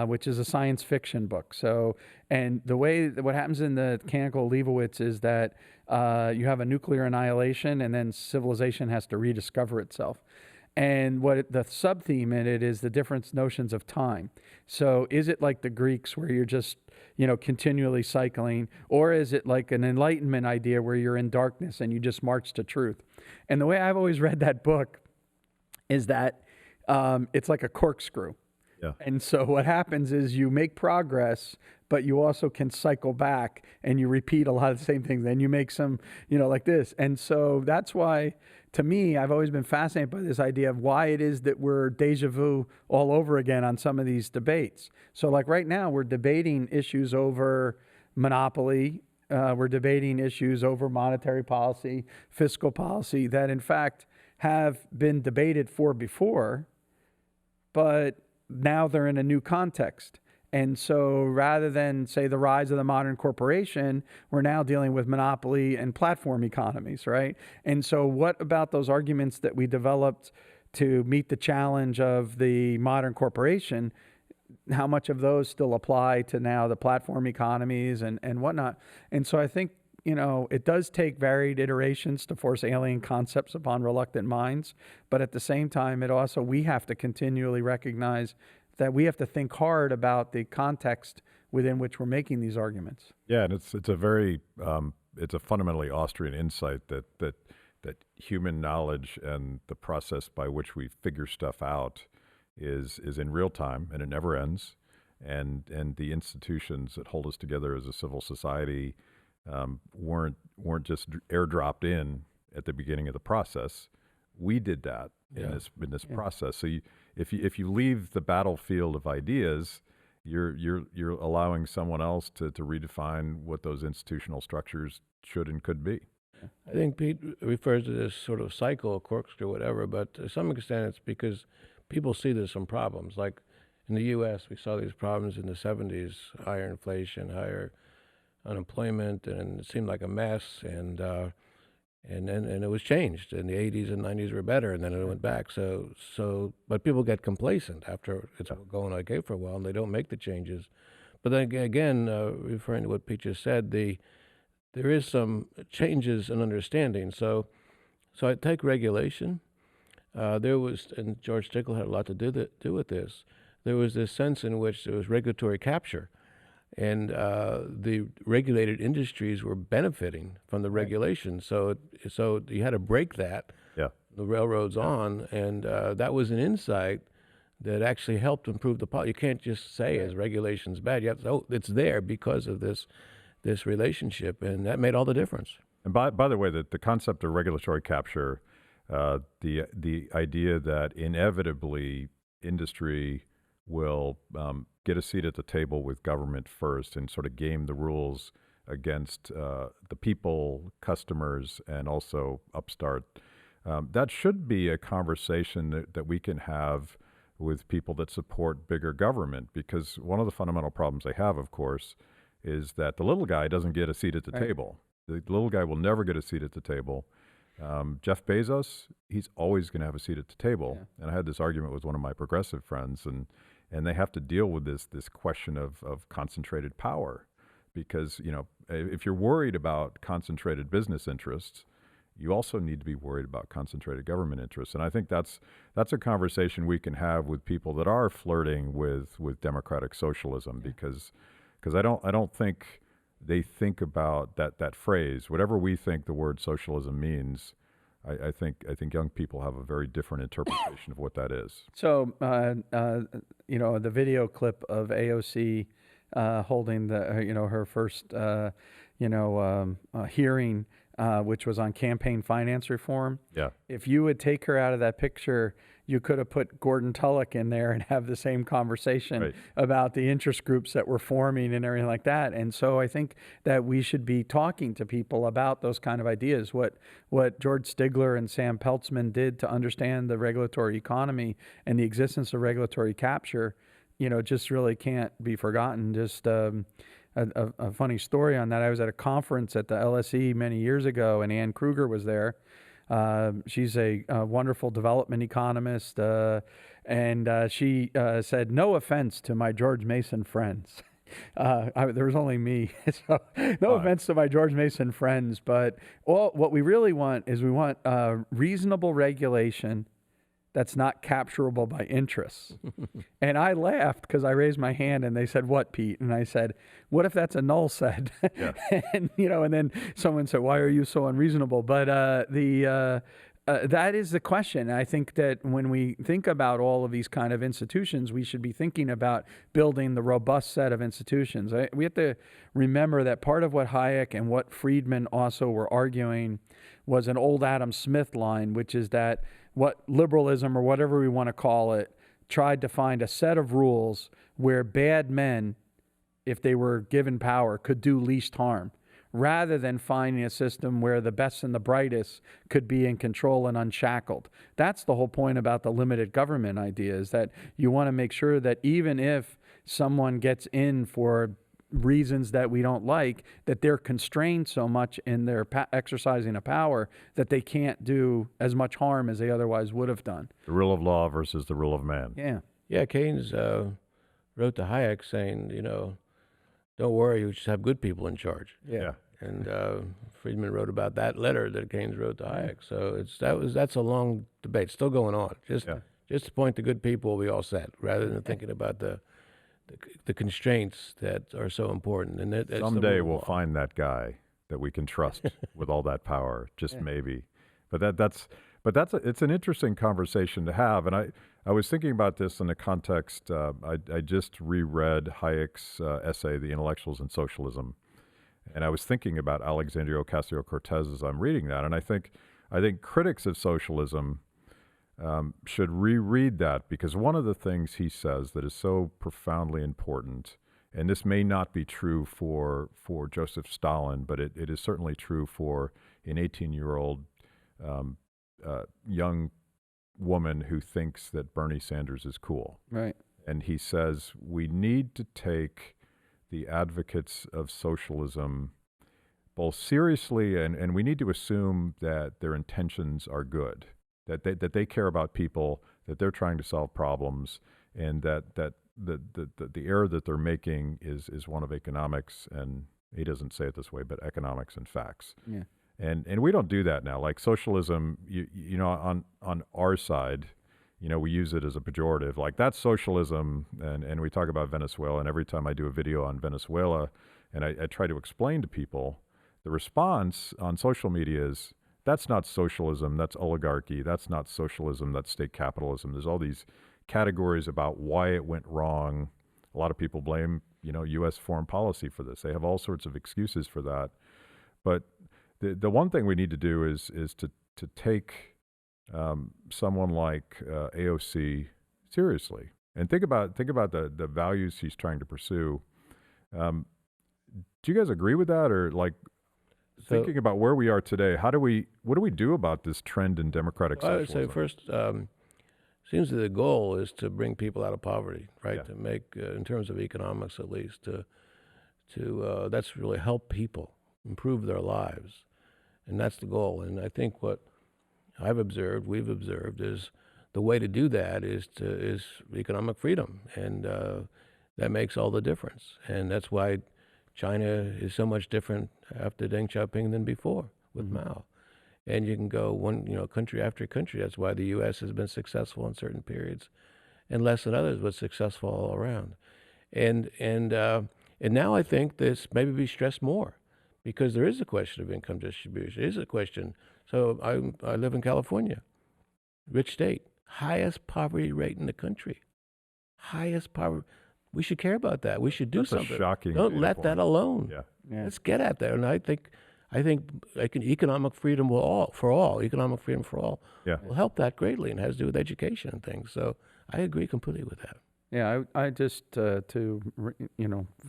S2: Which is a science fiction book. So, and what happens in the Canticle of Leibowitz is that you have a nuclear annihilation, and then civilization has to rediscover itself. And the sub-theme in it is the different notions of time. So is it like the Greeks where you're just, continually cycling, or is it like an Enlightenment idea where you're in darkness and you just march to truth? And the way I've always read that book is that it's like a corkscrew.
S1: Yeah.
S2: And so what happens is you make progress, but you also can cycle back and you repeat a lot of the same things. Then you make some, like this. And so that's why, to me, I've always been fascinated by this idea of why it is that we're deja vu all over again on some of these debates. So like right now, we're debating issues over monopoly. We're debating issues over monetary policy, fiscal policy that in fact have been debated for before, but now they're in a new context. And so rather than say the rise of the modern corporation, we're now dealing with monopoly and platform economies, right? And so what about those arguments that we developed to meet the challenge of the modern corporation? How much of those still apply to now the platform economies and whatnot? And so I think, it does take varied iterations to force alien concepts upon reluctant minds. But at the same time, we have to continually recognize that we have to think hard about the context within which we're making these arguments.
S1: Yeah, and it's a very it's a fundamentally Austrian insight that human knowledge and the process by which we figure stuff out is in real time, and it never ends. And the institutions that hold us together as a civil society weren't just airdropped in at the beginning of the process. We did that in this process. So if you leave the battlefield of ideas, you're allowing someone else to redefine what those institutional structures should and could be.
S3: I think Pete refers to this sort of cycle, corkscrew, whatever, but to some extent it's because people see there's some problems. Like in the U.S., we saw these problems in the 70s, higher inflation, higher unemployment, and it seemed like a mess, and it was changed. In the 80s and 90s were better, and then it went back. So, but people get complacent after it's going okay for a while, and they don't make the changes. But then again, referring to what Pete just said, there is some changes in understanding. So I take regulation. There was, and George Stickle had a lot to do with this. There was this sense in which there was regulatory capture. And the regulated industries were benefiting from the regulation, so you had to break that. The railroads on, and that was an insight that actually helped improve the policy. You can't just say as regulation's bad. You have to it's there because of this relationship, and that made all the difference.
S1: And by the way, the concept of regulatory capture, the idea that inevitably industry will get a seat at the table with government first and sort of game the rules against the people, customers, and also upstart. That should be a conversation that we can have with people that support bigger government, because one of the fundamental problems they have, of course, is that the little guy doesn't get a seat at the table. The little guy will never get a seat at the table. Jeff Bezos, he's always going to have a seat at the table. Yeah. And I had this argument with one of my progressive friends, and they have to deal with this question of concentrated power, because if you're worried about concentrated business interests, you also need to be worried about concentrated government interests. And I think that's a conversation we can have with people that are flirting with democratic socialism, because I don't think they think about that phrase. Whatever we think the word socialism means, I think young people have a very different interpretation of what that is.
S2: So, the video clip of AOC holding her first hearing, which was on campaign finance reform.
S1: Yeah.
S2: If you would take her out of that picture, you could have put Gordon Tullock in there and have the same conversation about the interest groups that were forming and everything like that. And so I think that we should be talking to people about those kind of ideas. What George Stigler and Sam Peltzman did to understand the regulatory economy and the existence of regulatory capture, just really can't be forgotten. Just a funny story on that. I was at a conference at the LSE many years ago, and Ann Kruger was there. She's a wonderful development economist, and she said, "No offense to my George Mason friends." There was only me, so no offense to my George Mason friends, but what we really want is reasonable regulation that's not capturable by interests. And I laughed because I raised my hand and they said, "What, Pete?" And I said, "What if that's a null set?" Yeah. and then someone said, "Why are you so unreasonable?" But that is the question. I think that when we think about all of these kind of institutions, we should be thinking about building the robust set of institutions. We have to remember that part of what Hayek and what Friedman also were arguing was an old Adam Smith line, which is that what liberalism, or whatever we want to call it, tried to find a set of rules where bad men, if they were given power, could do least harm, rather than finding a system where the best and the brightest could be in control and unshackled. That's the whole point about the limited government idea, is that you want to make sure that even if someone gets in for reasons that we don't like, that they're constrained so much in their exercising of power that they can't do as much harm as they otherwise would have done.
S1: The rule of law versus the rule of man.
S2: Yeah.
S3: Yeah, Keynes wrote to Hayek saying, don't worry, you just have good people in charge.
S1: Yeah.
S3: And Friedman wrote about that letter that Keynes wrote to Hayek. So that's a long debate, still going on. Just to point to good people, we all set, rather than thinking about the constraints that are so important. And
S1: someday we'll find that guy that we can trust with all that power, just maybe. But it's an interesting conversation to have. And I was thinking about this in the context. I just reread Hayek's essay, "The Intellectuals and Socialism," and I was thinking about Alexandria Ocasio-Cortez as I'm reading that. And I think critics of socialism should reread that, because one of the things he says that is so profoundly important, and this may not be true for Joseph Stalin, but it is certainly true for an 18-year-old young woman who thinks that Bernie Sanders is cool.
S2: Right.
S1: And he says we need to take the advocates of socialism both seriously, and we need to assume that their intentions are good, that they care about people, that they're trying to solve problems, and that the error that they're making is one of economics, and he doesn't say it this way, but economics and facts.
S2: Yeah.
S1: And we don't do that now. Like socialism, you know, on our side, you know, we use it as a pejorative, like that's socialism, and we talk about Venezuela, and every time I do a video on Venezuela, and I try to explain to people, the response on social media is, that's not socialism, that's oligarchy, that's not socialism, that's state capitalism. There's all these categories about why it went wrong. A lot of people blame, you know, U.S. foreign policy for this. They have all sorts of excuses for that. But the one thing we need to do is to take someone like AOC seriously, and think about the values she's trying to pursue. Do you guys agree with that, or like? Thinking about where we are today, what do we do about this trend in democratic socialism?
S3: I would say first, seems that the goal is to bring people out of poverty, right?
S1: Yeah.
S3: To make, in terms of economics at least, to that's really help people improve their lives, and that's the goal. And I think what we've observed, is the way to do that is economic freedom, and that makes all the difference. And that's why China is so much different after Deng Xiaoping than before with Mao. And you can go country after country. That's why the U.S. has been successful in certain periods and less than others, but successful all around. And now I think this maybe be stressed more, because there is a question of income distribution. It is a question. So I live in California, rich state, highest poverty rate in the country, highest poverty. We should care about that. We should do something.
S1: That's a shocking.
S3: Don't let that alone.
S1: Yeah.
S2: Yeah.
S3: Let's get at that. And I think economic freedom economic freedom for all will help that greatly, and has to do with education and things. So I agree completely with that.
S2: Yeah, I just to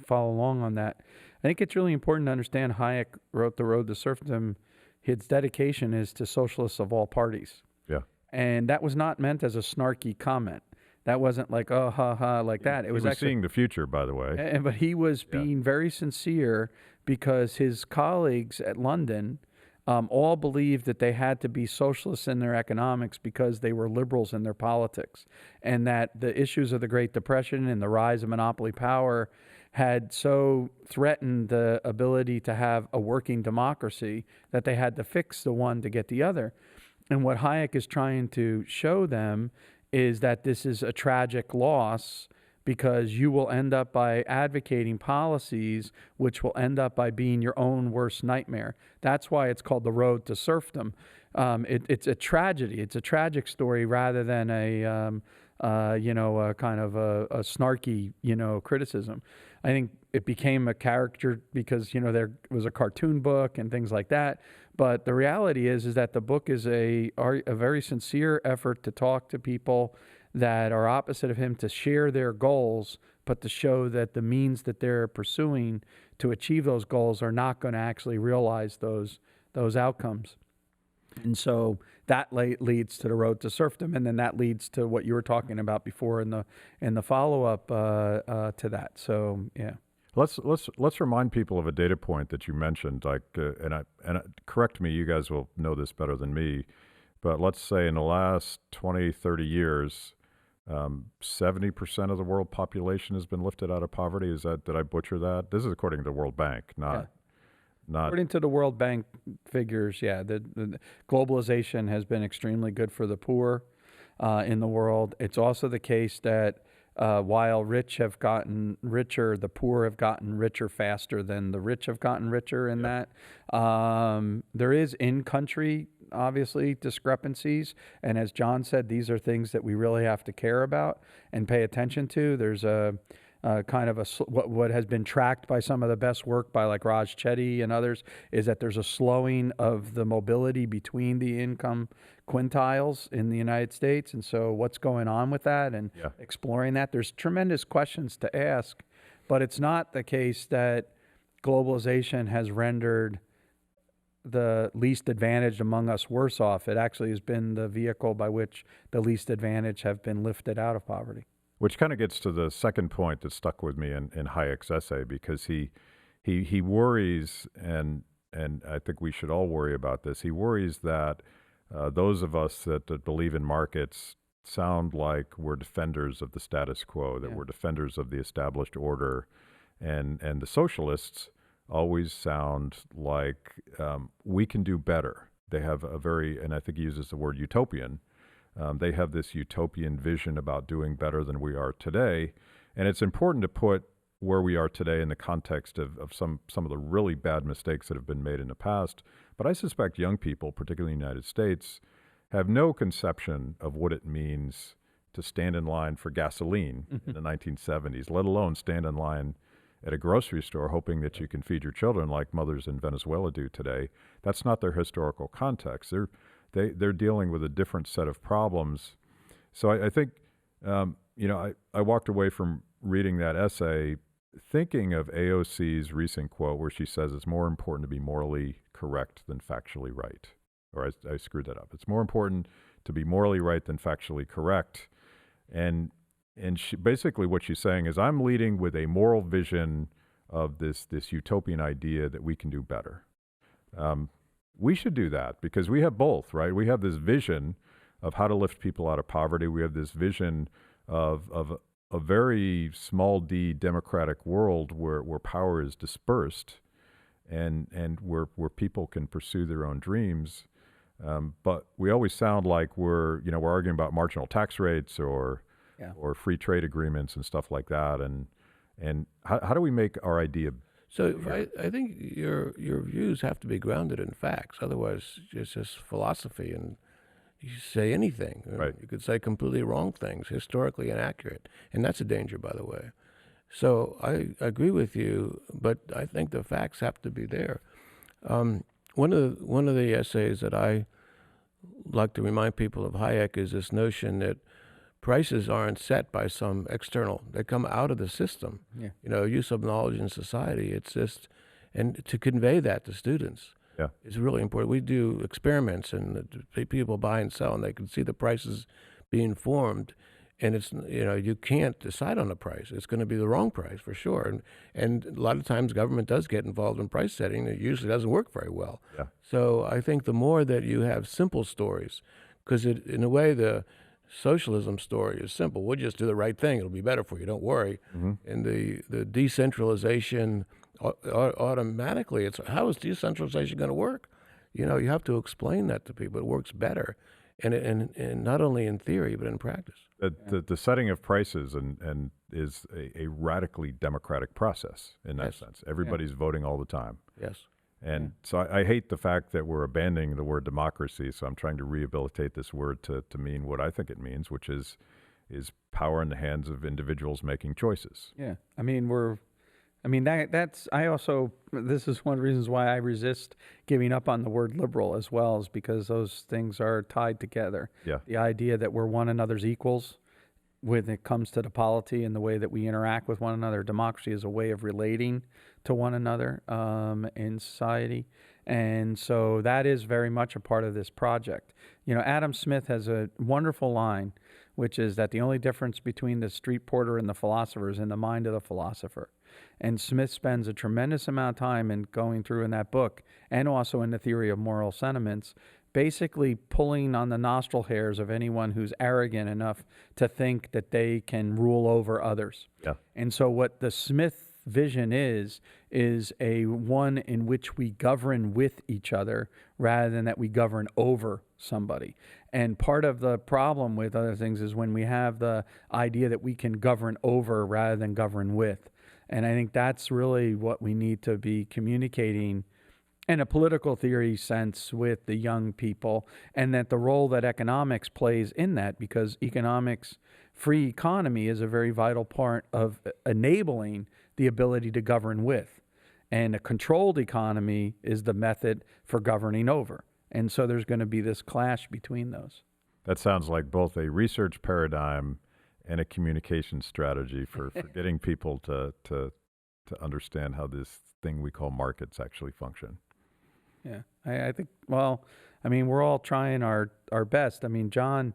S2: follow along on that. I think it's really important to understand Hayek wrote The Road to Serfdom. His dedication is to socialists of all parties.
S1: Yeah.
S2: And that was not meant as a snarky comment. That wasn't like, oh, ha, ha, like that. It was actually
S1: seeing the future, by the way.
S2: But he was being very sincere, because his colleagues at London all believed that they had to be socialists in their economics because they were liberals in their politics, and that the issues of the Great Depression and the rise of monopoly power had so threatened the ability to have a working democracy that they had to fix the one to get the other. And what Hayek is trying to show them is that this is a tragic loss, because you will end up by advocating policies which will end up by being your own worst nightmare. That's why it's called The Road to Serfdom. It's a tragedy. It's a tragic story rather than a kind of a snarky, criticism. I think it became a caricature because, there was a cartoon book and things like that. But the reality is that the book is a very sincere effort to talk to people that are opposite of him, to share their goals, but to show that the means that they're pursuing to achieve those goals are not going to actually realize those outcomes. And so that leads to the road to serfdom, and then that leads to what you were talking about before in the follow up to that. So yeah.
S1: Let's remind people of a data point that you mentioned. Like, correct me, you guys will know this better than me, but let's say in the last 20, 30 years, 70% of the world population has been lifted out of poverty. Did I butcher that? This is according to the World Bank, not.
S2: According to the World Bank figures, yeah, the globalization has been extremely good for the poor in the world. It's also the case that while rich have gotten richer, the poor have gotten richer faster than the rich have gotten richer in that. There is in-country, obviously, discrepancies. And as John said, these are things that we really have to care about and pay attention to. There's a kind of what has been tracked by some of the best work by like Raj Chetty and others is that there's a slowing of the mobility between the income quintiles in the United States. And so what's going on with that and exploring that, there's tremendous questions to ask, but it's not the case that globalization has rendered the least advantaged among us worse off. It actually has been the vehicle by which the least advantaged have been lifted out of poverty.
S1: Which kind of gets to the second point that stuck with me in Hayek's essay, because he worries, and I think we should all worry about this. He worries that those of us that believe in markets sound like we're defenders of the status quo, that we're defenders of the established order, and the socialists always sound like we can do better. They have a very, and I think he uses the word utopian. They have this utopian vision about doing better than we are today. And it's important to put where we are today in the context of some of the really bad mistakes that have been made in the past. But I suspect young people, particularly in the United States, have no conception of what it means to stand in line for gasoline in the 1970s, let alone stand in line at a grocery store hoping that you can feed your children like mothers in Venezuela do today. That's not their historical context. They're dealing with a different set of problems. So I think, I walked away from reading that essay thinking of AOC's recent quote where she says it's more important to be morally correct than factually right. Or I screwed that up. It's more important to be morally right than factually correct. And she, basically what she's saying is I'm leading with a moral vision of this utopian idea that we can do better. We should do that because we have both, right? We have this vision of how to lift people out of poverty. We have this vision of a very small d democratic world where power is dispersed and where people can pursue their own dreams. But we always sound like we're arguing about marginal tax rates or free trade agreements and stuff like that. And how do we make our idea?
S3: So I think your views have to be grounded in facts. Otherwise, it's just philosophy, and you say anything.
S1: Right.
S3: You could say completely wrong things, historically inaccurate, and that's a danger, by the way. So I agree with you, but I think the facts have to be there. One of the essays that I like to remind people of Hayek is this notion that prices aren't set by some external. They come out of the system. Yeah. Use of knowledge in society. It's just, and to convey that to students is really important. We do experiments and people buy and sell and they can see the prices being formed. And it's, you can't decide on a price. It's going to be the wrong price for sure. And a lot of times government does get involved in price setting. It usually doesn't work very well.
S1: Yeah.
S3: So I think the more that you have simple stories, because in a way the socialism story is simple. We'll just do the right thing. It'll be better for you. Don't worry. Mm-hmm. And the decentralization, automatically, how is decentralization going to work? You have to explain that to people. It works better, and not only in theory but in practice.
S1: The setting of prices and is a radically democratic process in that sense. Everybody's voting all the time.
S3: Yes.
S1: And so I hate the fact that we're abandoning the word democracy, so I'm trying to rehabilitate this word to mean what I think it means, which is power in the hands of individuals making choices.
S2: Yeah. This is one of the reasons why I resist giving up on the word liberal as well, is because those things are tied together.
S1: Yeah.
S2: The idea that we're one another's equals when it comes to the polity and the way that we interact with one another. Democracy is a way of relating to one another in society. And so that is very much a part of this project. You know, Adam Smith has a wonderful line, which is that the only difference between the street porter and the philosopher is in the mind of the philosopher. And Smith spends a tremendous amount of time in going through in that book, and also in the theory of moral sentiments, basically pulling on the nostril hairs of anyone who's arrogant enough to think that they can rule over others.
S1: Yeah.
S2: And so what the Smith vision is a one in which we govern with each other rather than that we govern over somebody. And part of the problem with other things is when we have the idea that we can govern over rather than govern with. And I think that's really what we need to be communicating in a political theory sense with the young people, and that the role that economics plays in that, because economics, free economy is a very vital part of enabling the ability to govern with. And a controlled economy is the method for governing over. And so there's going to be this clash between those.
S1: That sounds like both a research paradigm and a communication strategy for getting people to understand how this thing we call markets actually function.
S2: Yeah, I think, well, I mean, we're all trying our best. I mean, John,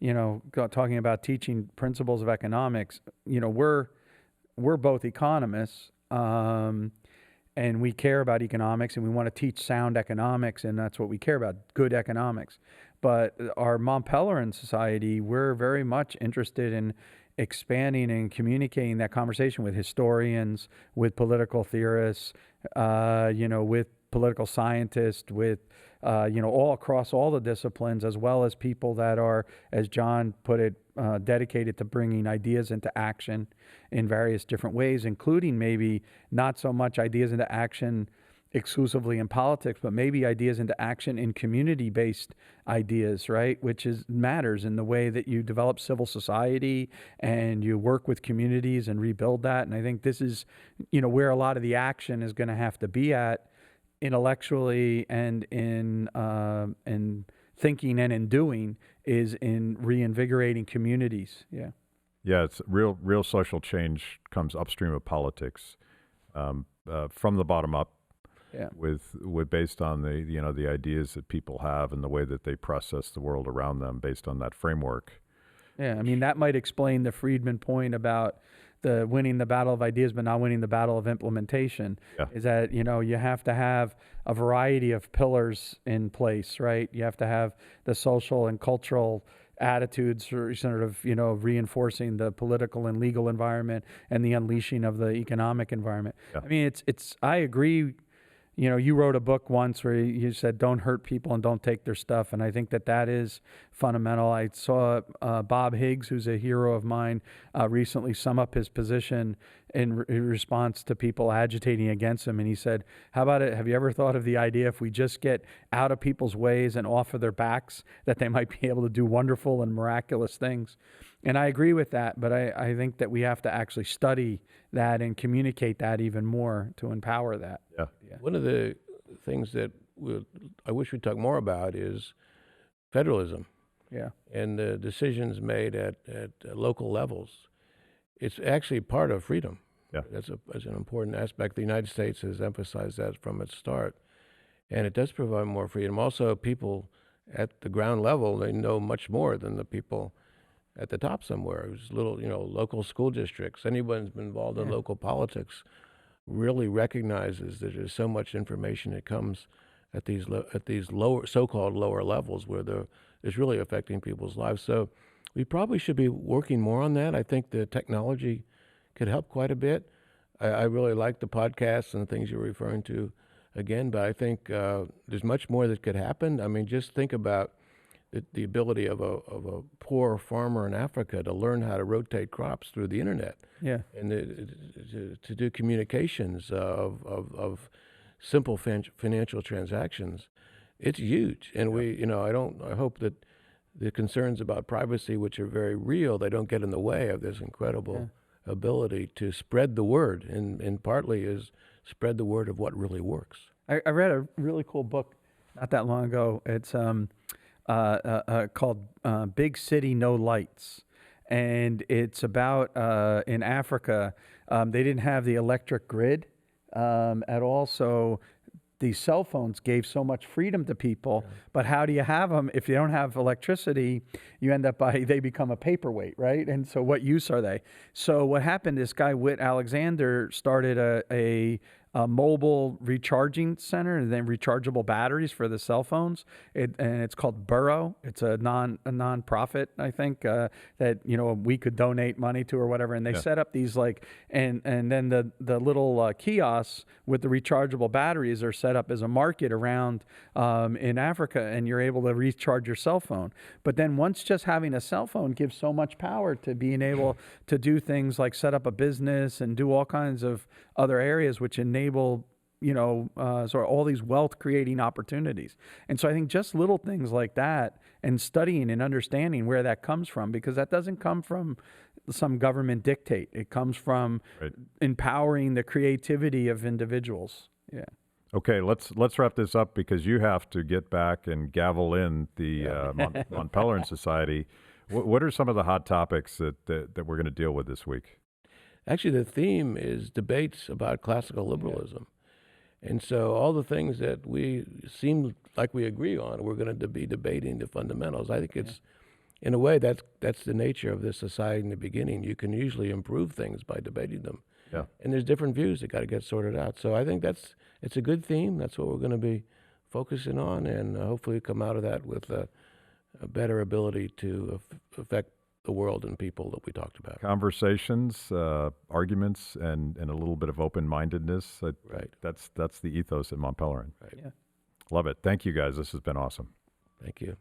S2: you know, talking about teaching principles of economics, you know, we're both economists, and we care about economics, and we want to teach sound economics, and that's what we care about, good economics. But our Mont Pelerin Society, we're very much interested in expanding and communicating that conversation with historians, with political theorists, you know, with political scientists, with, you know, all across all the disciplines, as well as people that are, as John put it, dedicated to bringing ideas into action in various different ways, including maybe not so much ideas into action exclusively in politics, but maybe ideas into action in community-based ideas, right? Which matters in the way that you develop civil society and you work with communities and rebuild that. And I think this is, you know, where a lot of the action is going to have to be at, intellectually and in thinking and in doing, is in reinvigorating communities. Yeah.
S1: Yeah, it's real social change comes upstream of politics, from the bottom up.
S2: Yeah.
S1: With based on the, you know, the ideas that people have and the way that they process the world around them based on that framework.
S2: Yeah, I mean, that might explain the Friedman point about the winning the battle of ideas but not winning the battle of implementation.
S1: Yeah.
S2: Is that, you know, you have to have a variety of pillars in place, right? You have to have the social and cultural attitudes for sort of, you know, reinforcing the political and legal environment and the unleashing of the economic environment.
S1: Yeah.
S2: I mean, I agree. You know, you wrote a book once where you said, don't hurt people and don't take their stuff. And I think that is fundamental. I saw Bob Higgs, who's a hero of mine, recently sum up his position in response to people agitating against him. And he said, how about it? Have you ever thought of the idea if we just get out of people's ways and off of their backs, that they might be able to do wonderful and miraculous things? And I agree with that, but I think that we have to actually study that and communicate that even more to empower that.
S1: Yeah.
S3: One of the things that I wish we'd talk more about is federalism.
S2: Yeah.
S3: And the decisions made at local levels. It's actually part of freedom.
S1: Yeah.
S3: That's an important aspect. The United States has emphasized that from its start. And it does provide more freedom. Also, people at the ground level, they know much more than the people at the top somewhere. There's little, you know, local school districts. Anyone who's been involved in local politics really recognizes that there's so much information that comes at these lower, so-called lower levels where it's really affecting people's lives. So we probably should be working more on that. I think the technology could help quite a bit. I really like the podcasts and the things you're referring to again, but I think there's much more that could happen. I mean, just think about the ability of a poor farmer in Africa to learn how to rotate crops through the internet.
S2: Yeah.
S3: And to do communications of simple financial transactions. It's huge. And I hope that the concerns about privacy, which are very real, they don't get in the way of this incredible ability to spread the word, and partly is spread the word of what really works.
S2: I read a really cool book not that long ago. It's called Big City No Lights. And it's about, in Africa, they didn't have the electric grid at all. So these cell phones gave so much freedom to people, but how do you have them if you don't have electricity? You end up they become a paperweight, right? And so what use are they? So what happened, this guy Whit Alexander started a mobile recharging center and then rechargeable batteries for the cell phones. And it's called Burrow. It's a non-profit, I think, that, you know, we could donate money to or whatever. And they set up these and then the little kiosks with the rechargeable batteries are set up as a market around in Africa, and you're able to recharge your cell phone. But then once just having a cell phone gives so much power to being able to do things like set up a business and do all kinds of other areas which enable, you know, sort of all these wealth creating opportunities. And so I think just little things like that and studying and understanding where that comes from, because that doesn't come from some government dictate. It comes from empowering the creativity of individuals. Yeah.
S1: Okay, let's wrap this up because you have to get back and gavel in the Mont Pelerin Society. What are some of the hot topics that we're going to deal with this week?
S3: Actually, the theme is debates about classical liberalism. And so all the things that we seem like we agree on, we're going to be debating the fundamentals. I think it's, in a way, that's the nature of this society in the beginning. You can usually improve things by debating them.
S1: Yeah.
S3: And there's different views that got to get sorted out. So I think it's a good theme. That's what we're going to be focusing on, and hopefully come out of that with a better ability to affect the world and people that we talked about.
S1: Conversations, arguments, and a little bit of open-mindedness.
S3: Right.
S1: That's the ethos at Mont Pelerin.
S3: Right.
S2: Yeah.
S1: Love it. Thank you, guys. This has been awesome.
S3: Thank you.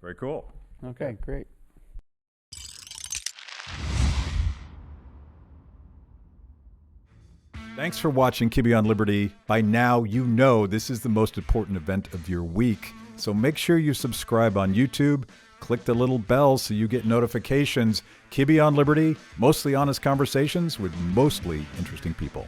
S1: Very cool.
S2: Okay, great.
S4: Thanks for watching Kibbe on Liberty. By now, you know this is the most important event of your week. So make sure you subscribe on YouTube. Click the little bell so you get notifications. Kibbe on Liberty, mostly honest conversations with mostly interesting people.